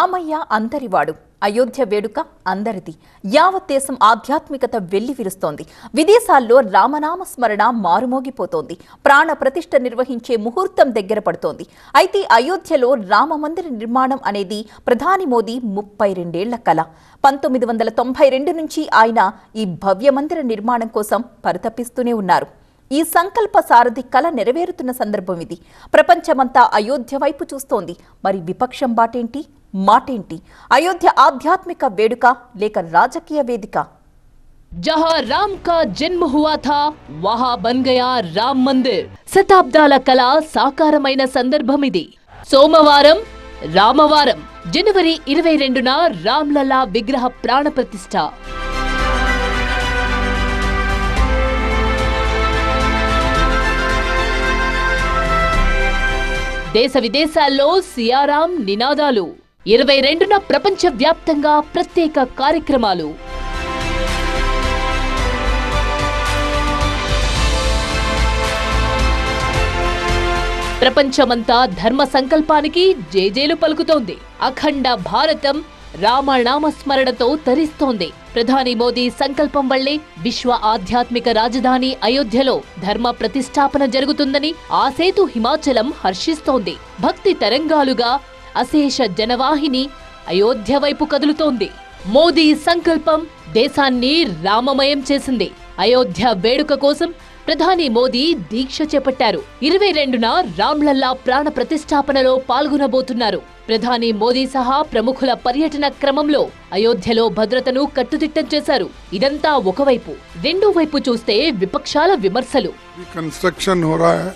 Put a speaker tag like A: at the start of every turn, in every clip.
A: రామయ్య అందరివాడు. అయోధ్య వేడుక అందరిది. యావత్ దేశం ఆధ్యాత్మికత వెల్లివిరుస్తోంది. విదేశాల్లో రామనామ స్మరణ మారుమోగిపోతోంది. ప్రాణ ప్రతిష్ఠ నిర్వహించే ముహూర్తం దగ్గర పడుతోంది. అయితే అయోధ్యలో రామ మందిర నిర్మాణం అనేది ప్రధాని మోదీ 32 ఏళ్ల కల. 1992 నుంచి ఆయన ఈ భవ్య మందిర నిర్మాణం కోసం పరితపిస్తూనే ఉన్నారు. ఈ సంకల్ప సారథి కల నెరవేరుతున్న సందర్భం ఇది. ప్రపంచమంతా అయోధ్య వైపు చూస్తోంది. మరి విపక్షం బాటేంటి, మాటేంటి? అయోధ్య ఆధ్యాత్మిక వేడుక లేక రాజకీయ వేదిక?
B: जहां राम का जन्म हुआ था वहां बन गया राम मंदिर. శతాబ్దాల కళ సాకారమైన సందర్భం ఇది. సోమవారం రామవారం జనవరి 22న రామ్లలా విగ్రహ ప్రాణ ప్రతిష్ఠ. దేశ విదేశాల్లో సియారాం నినాదాలు. 22న ప్రపంచ వ్యాప్తంగా ప్రత్యేక కార్యక్రమాలు. ప్రపంచమంతా ధర్మ సంకల్పానికి జేజేలు పలుకుతోంది. అఖండ భారతం రామనామస్మరణతో తరిస్తోంది. ప్రధాని మోదీ సంకల్పం వల్లే విశ్వ ఆధ్యాత్మిక రాజధాని అయోధ్యలో ధర్మ ప్రతిష్టాపన జరుగుతుందని ఆ సేతు హిమాచలం హర్షిస్తోంది. భక్తి తరంగాలుగా అశేష జనవాహిని అయోధ్య వైపు కదులుతోంది. మోదీ సంకల్పం దేశాన్ని రామమయం చేసింది. అయోధ్య వేడుక కోసం ప్రధాని మోదీ దీక్ష చేపట్టారు. 22న రామ్లల్లా ప్రాణ ప్రతిష్టాపనలో పాల్గొనబోతున్నారు. ప్రధాని మోదీ సహా ప్రముఖుల పర్యటన క్రమంలో అయోధ్యలో భద్రతను కట్టుదిట్టం చేశారు. ఇదంతా ఒకవైపు. రెండో వైపు చూస్తే విపక్షాల విమర్శలు.
C: कंस्ट्रक्शन हो रहा है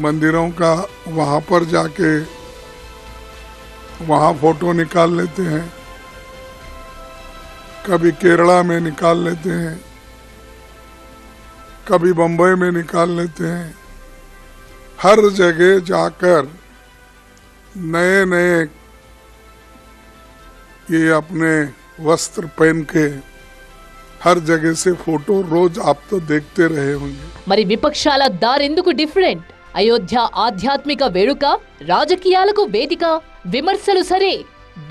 C: मंदिरों का, वहां पर जाके वहां फोटो निकाल लेते हैं, कभी केरला में निकाल लेते हैं, कभी बंबई में निकाल लेते हैं. हर जगह जाकर नए नए ये अपने वस्त्र पहन के हर जगह से फोटो रोज आप तो देखते रहे होंगे.
B: మరి విపక్షాల దారెందుకు డిఫరెంట్? అయోధ్య ఆధ్యాత్మిక వేడుక రాజకీయాలకు వేదిక. విమర్శలు సరే,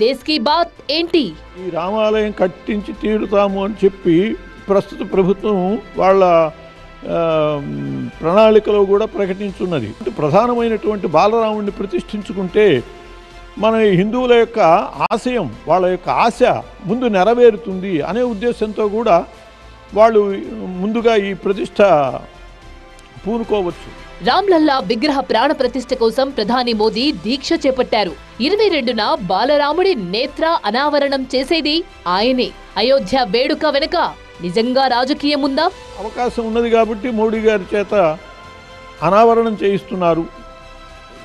B: దేశ్ కీ బాత్ ఏంటి?
D: ఈ రామాలయం కట్టించి తీరుతాము అని చెప్పి ప్రస్తుత ప్రభుత్వం వాళ్ళ ప్రణాళికలో కూడా ప్రకటించున్నది. ప్రధానమైనటువంటి బాలరాముడిని ప్రతిష్ఠించుకుంటే మన హిందువుల యొక్క ఆశయం, వాళ్ళ యొక్క ఆశ ముందు నెరవేరుతుంది అనే ఉద్దేశంతో కూడా వాళ్ళు ముందుగా ఈ ప్రతిష్ఠ పూనుకోవచ్చు.
B: రామ్లల్లా విగ్రహ ప్రాణ ప్రతిష్ఠ కోసం ప్రధాని మోదీ దీక్ష చేపట్టారు. 22న బాలరాముడి నేత్ర అనావరణం చేసేది ఆయనే. అయోధ్య వేడుక వెనుక నిజంగా రాజకీయం ఉందా?
D: అవకాశం ఉన్నది కాబట్టి మోడీ గారి చేత అనావరణం చేయిస్తున్నారు.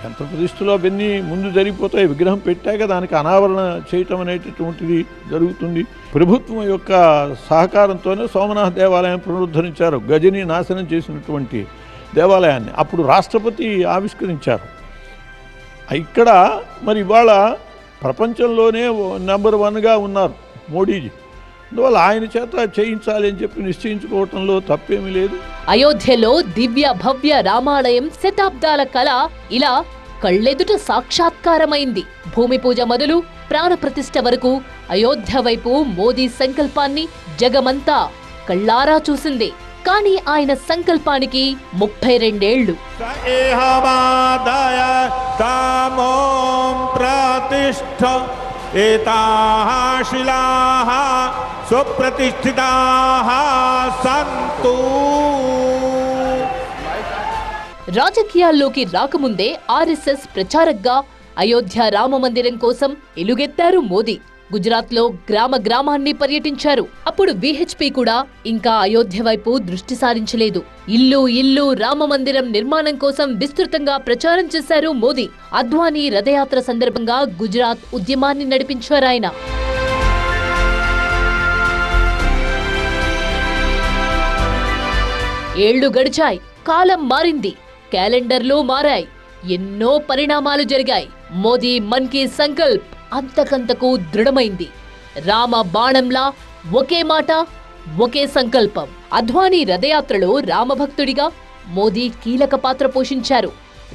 D: ఎంత ప్రతిష్ఠలో అవన్నీ ముందు జరిగిపోతాయి. విగ్రహం పెట్టాక దానికి అనావరణ చేయటం అనేటటువంటిది జరుగుతుంది. ప్రభుత్వం యొక్క సహకారంతోనే సోమనాథ్ దేవాలయం పునరుద్ధరించారు. గజని నాశనం చేసినటువంటి దేవాలయాన్ని అప్పుడు రాష్ట్రపతి ఆవిష్కరించారు. ఇక్కడ మరి ఇవాళ ప్రపంచంలోనే నెంబర్ 1గా ఉన్నారు మోడీజీ. అందువల్ల ఆయన చేత చేయించాలి అని చెప్పి నిశ్చయించుకోవటంలో తప్పేమీ లేదు.
B: అయోధ్యలో దివ్య భవ్య రామాలయం శతాబ్దాల కళ ఇలా కళ్ళెదుట సాక్షాత్కారమైంది. భూమి పూజ మొదలు ప్రాణ ప్రతిష్ఠ వరకు అయోధ్య వైపు మోదీ సంకల్పాన్ని జగమంతా కళ్ళారా చూసింది. కానీ ఆయన సంకల్పానికి 32 ఏళ్లు. రాజకీయాల్లోకి రాకముందే ఆర్ఎస్ఎస్ ప్రచారక్గా అయోధ్య రామ మందిరం కోసం ఎలుగెత్తారు మోదీ. గుజరాత్లో గ్రామ గ్రామాన్ని పర్యటించారు. అప్పుడు విహెచ్పి కూడా ఇంకా అయోధ్య వైపు దృష్టి సారించలేదు. ఇల్లు ఇల్లు రామ మందిరం నిర్మాణం కోసం విస్తృతంగా ప్రచారం చేశారు మోదీ. అద్వానీ రథయాత్ర సందర్భంగా గుజరాత్ ఉద్యమాన్ని నడిపించారాయన. ఏళ్లు గడిచాయి, కాలం మారింది, క్యాలెండర్లు మారాయి, ఎన్నో పరిణామాలు జరిగాయి. మోదీ మన్ కీ సంకల్ప్ అంతకంతకు దృఢమైంది. రామ బాణంలా ఒకే మాట, ఒకే సంకల్పం. అద్వానీ రథయాత్రలో రామభక్తుడిగా మోదీ కీలక పాత్ర పోషించారు.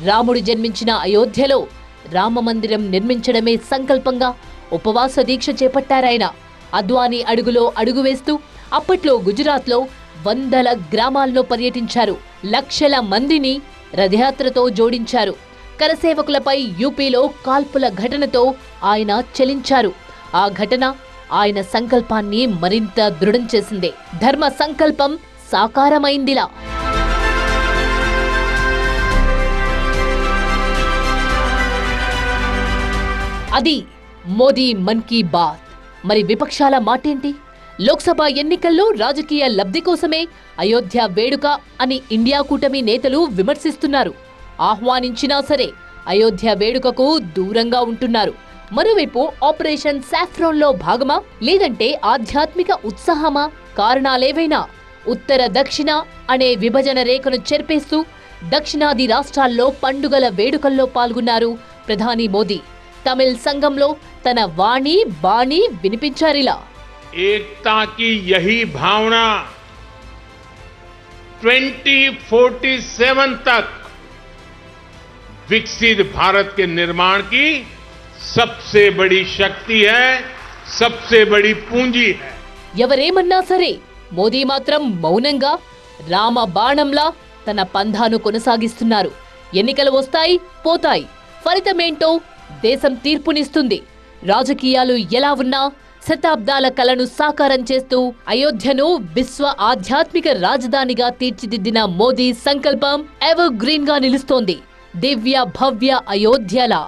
B: రాముడు జన్మించిన అయోధ్యలో రామమందిరం నిర్మించడమే సంకల్పంగా ఉపవాస దీక్ష చేపట్టారాయన. అద్వానీ అడుగులో అడుగు వేస్తూ అప్పట్లో గుజరాత్లో వందల గ్రామాల్లో పర్యటించారు. లక్షల మందిని రథయాత్రతో జోడించారు. కరసేవకులపై యూపీలో కాల్పుల ఘటనతో ఆయన చలించారు. ఆ ఘటన ఆయన సంకల్పాన్ని మరింత దృఢం చేసింది. ధర్మ సంకల్పం సాకారమైందిలా. అది మోదీ మన్ కీ బాత్. మరి విపక్షాల మాటేంటి? లోక్సభ ఎన్నికల్లో రాజకీయ లబ్ధి కోసమే అయోధ్య వేడుక అని ఇండియా కూటమి నేతలు విమర్శిస్తున్నారు. ఆహ్వానించినా సరే అయోధ్య వేడుకకు దూరంగా ఉంటున్నారు. మరోవైపు ఆపరేషన్ సాఫ్రాన్లో భాగమా, లేదంటే ఆధ్యాత్మిక ఉత్సాహమా? కారణాలేవైనా ఉత్తర దక్షిణ అనే విభజన రేఖను చెరిపేస్తూ దక్షిణాది రాష్ట్రాల్లో పండుగల వేడుకల్లో పాల్గొన్నారు ప్రధాని మోదీ. తమిళ సంఘంలో తన వాణి బాణి వినిపించారిలా.
E: एकता की यही भावना 2047 तक विकसित भारत के निर्माण की सबसे बड़ी शक्ति है, सबसे बड़ी पूंजी है.
B: ఎవరేమన్నా సరే మోదీ మాత్రం మౌనంగా రామ బాణంలా తన పంధాను కొనసాగిస్తున్నారు. ఎన్నికలు వస్తాయి, పోతాయి. ఫలితమేంటో దేశం తీర్పునిస్తుంది. రాజకీయాలు ఎలా ఉన్నా శతాబ్దాల కలను సాకారం చేస్తూ అయోధ్యను విశ్వ ఆధ్యాత్మిక రాజధానిగా తీర్చిదిద్దిన మోదీ సంకల్పం ఎవర్ గ్రీన్ గా నిలుస్తోంది. దివ్య భవ్య అయోధ్యలా.